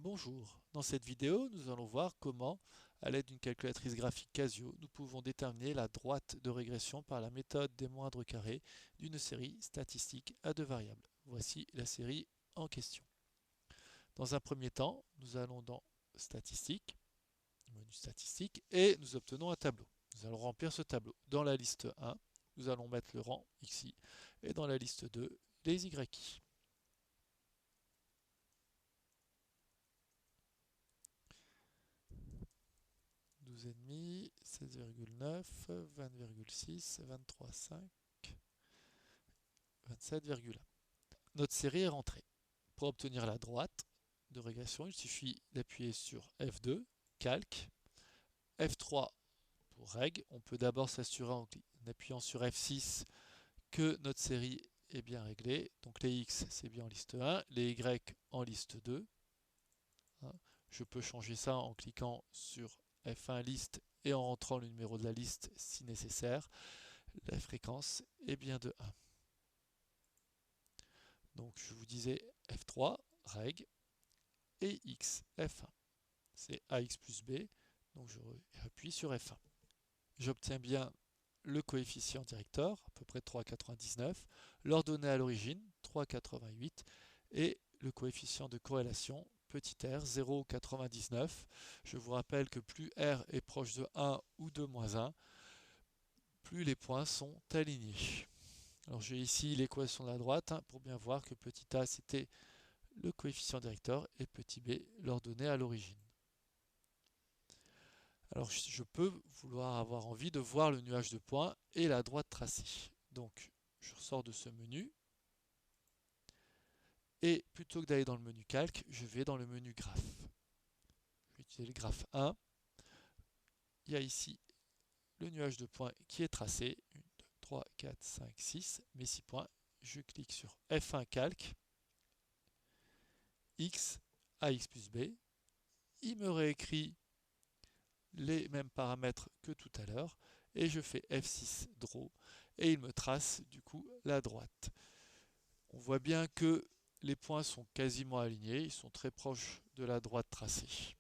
Bonjour, dans cette vidéo, nous allons voir comment, à l'aide d'une calculatrice graphique Casio, nous pouvons déterminer la droite de régression par la méthode des moindres carrés d'une série statistique à deux variables. Voici la série en question. Dans un premier temps, nous allons dans Statistiques, menu Statistique, et nous obtenons un tableau. Nous allons remplir ce tableau. Dans la liste 1, nous allons mettre le rang XI, et dans la liste 2, les YI. 12,5, 16,9, 20,6, 23,5, 27,1. Notre série est rentrée. Pour obtenir la droite de régression, il suffit d'appuyer sur F2, calque, F3 pour règle. On peut d'abord s'assurer en appuyant sur F6 que notre série est bien réglée. Donc les X, c'est bien en liste 1, les Y en liste 2. Je peux changer ça en cliquant sur F1 liste et en rentrant le numéro de la liste si nécessaire. La fréquence est bien de 1. Donc je vous disais F3, reg, et X, F1. C'est AX plus B, donc je appuie sur F1. J'obtiens bien le coefficient directeur, à peu près 3,99, l'ordonnée à l'origine, 3,88, et le coefficient de corrélation, petit r, 0,99. Je vous rappelle que plus r est proche de 1 ou de moins 1, plus les points sont alignés. Alors j'ai ici l'équation de la droite pour bien voir que petit a c'était le coefficient directeur et petit b l'ordonnée à l'origine. Alors je peux vouloir avoir envie de voir le nuage de points et la droite tracée. Donc je ressors de ce menu et plutôt que d'aller dans le menu calque, je vais dans le menu graphe. Je vais utiliser le graphe 1. Il y a ici le nuage de points qui est tracé. 1, 2, 3, 4, 5, 6, mes 6 points. Je clique sur F1 calque, X, AX plus B. Il me réécrit les mêmes paramètres que tout à l'heure et je fais F6 draw et il me trace du coup la droite. On voit bien que les points sont quasiment alignés, ils sont très proches de la droite tracée.